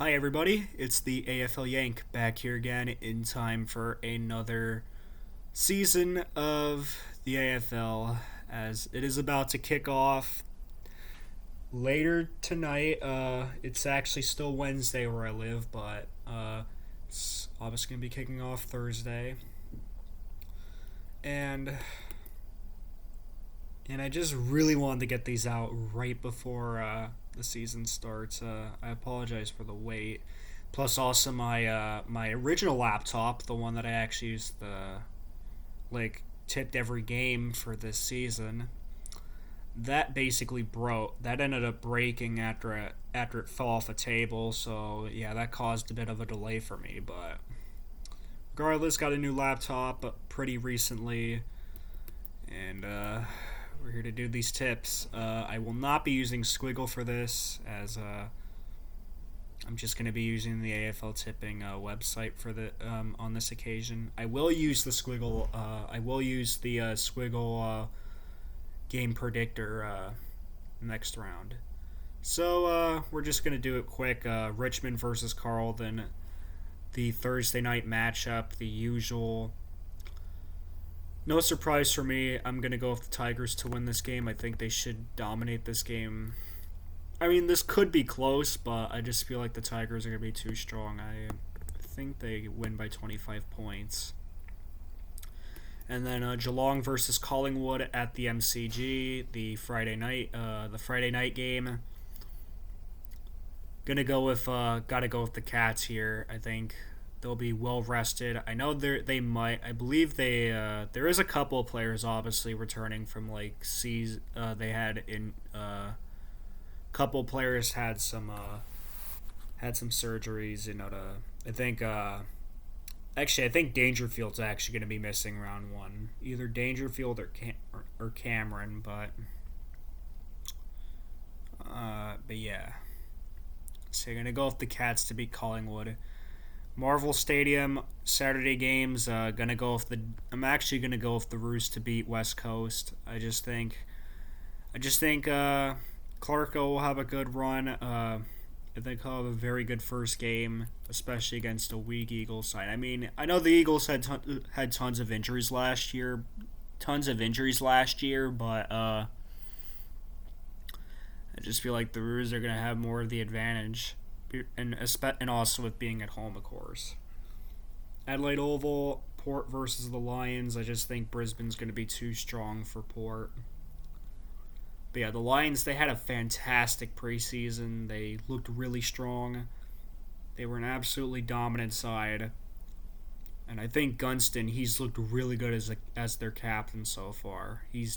Hi, everybody. It's the AFL Yank back here again in time for another season of the AFL as it is about to kick off later tonight. It's actually still Wednesday where I live, but it's obviously going to be kicking off Thursday. And and I just really wanted to get these out right before the season starts. I apologize for the wait. Plus, also my original laptop, the one that I actually used the tipped every game for this season, that basically broke. That ended up breaking after it fell off a table. So yeah, that caused a bit of a delay for me. But regardless, got a new laptop pretty recently, and we're here to do these tips. I will not be using Squiggle for this, as I'm just going to be using the AFL tipping website for the on this occasion. I will use the Squiggle. I will use the Squiggle game predictor next round. So we're just going to do it quick. Richmond versus Carlton, the Thursday night matchup, the usual. No surprise for me. I'm going to go with the Tigers to win this game. I think they should dominate this game. I mean, this could be close, but I just feel like the Tigers are going to be too strong. I think they win by 25 points. And then Geelong versus Collingwood at the MCG, the Friday night game. Gotta go with the Cats here. I think they'll be well rested. I know they might. I believe there is a couple of players obviously returning from they had in couple players had some surgeries. I think I think Dangerfield's actually going to be missing round one. Either Dangerfield or Cameron, but yeah. So you're gonna go with the Cats to beat Collingwood. Marvel Stadium Saturday games. I'm actually gonna go with the Roos to beat West Coast. I just think Clarko will have a good run. I think he'll have a very good first game, especially against a weak Eagles side. I mean, I know the Eagles had tons of injuries last year, but I just feel like the Roos are gonna have more of the advantage, and also with being at home, of course. Adelaide Oval, Port versus the Lions. I just think Brisbane's gonna be too strong for Port. But yeah, the Lions, they had a fantastic preseason. They looked really strong. They were an absolutely dominant side. And I think Gunston, he's looked really good as their captain so far. He's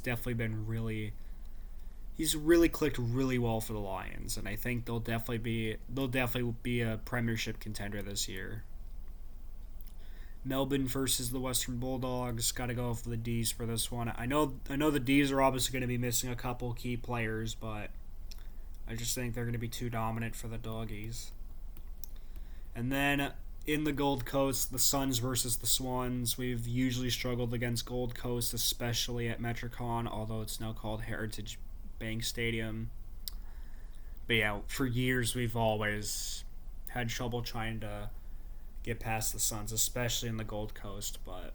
really clicked really well for the Lions, and I think they'll definitely be a premiership contender this year. Melbourne versus the Western Bulldogs. Got to go for the D's for this one. I know the D's are obviously going to be missing a couple key players, but I just think they're going to be too dominant for the Doggies. And then in the Gold Coast, the Suns versus the Swans. We've usually struggled against Gold Coast, especially at Metricon, although it's now called Heritage Bank Stadium. But yeah, for years we've always had trouble trying to get past the Suns, especially in the Gold Coast. But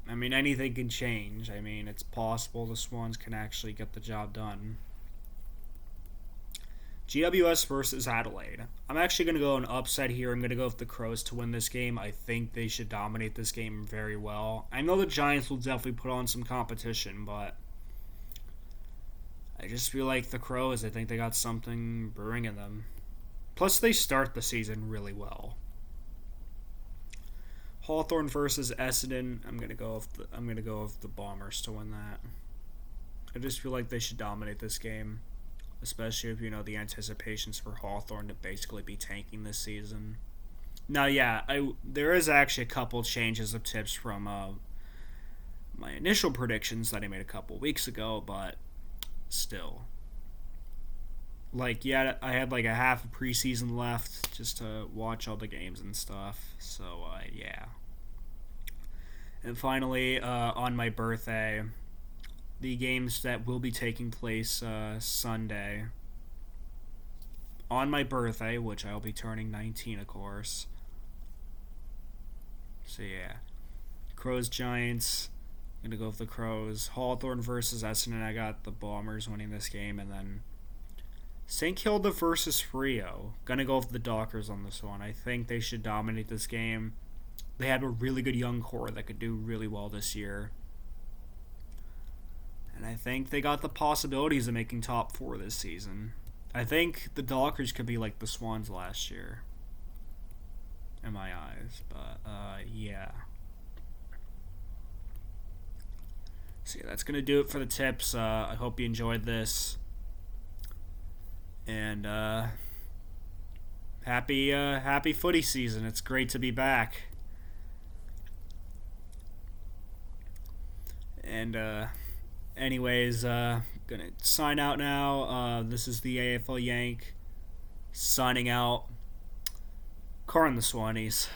I mean, anything can change. I mean, it's possible the Swans can actually get the job done. GWS versus Adelaide. I'm actually going to go an upset here. I'm going to go with the Crows to win this game. I think they should dominate this game very well. I know the Giants will definitely put on some competition, but I just feel like the Crows, I think they got something brewing in them. Plus, they start the season really well. Hawthorn versus Essendon. I'm gonna go with the Bombers to win that. I just feel like they should dominate this game, especially if the anticipations for Hawthorn to basically be tanking this season. Now, yeah, there is actually a couple changes of tips from my initial predictions that I made a couple weeks ago, but still. Yeah, I had a half a preseason left just to watch all the games and stuff. So, yeah. And finally, on my birthday, the games that will be taking place Sunday. on my birthday, which I'll be turning 19, of course. So yeah, Crows Giants. I'm gonna go with the Crows. Hawthorne versus Essendon. I got the Bombers winning this game, and then St. Kilda versus Frio. Gonna go with the Dockers on this one. I think they should dominate this game. They have a really good young core that could do really well this year. And I think they got the possibilities of making top 4 this season. I think the Dockers could be like the Swans last year, in my eyes. But, yeah. So, yeah, that's going to do it for the tips. I hope you enjoyed this. And, happy footy season. It's great to be back. And, anyways, gonna sign out now. This is the AFL Yank signing out. Car in the Swannies.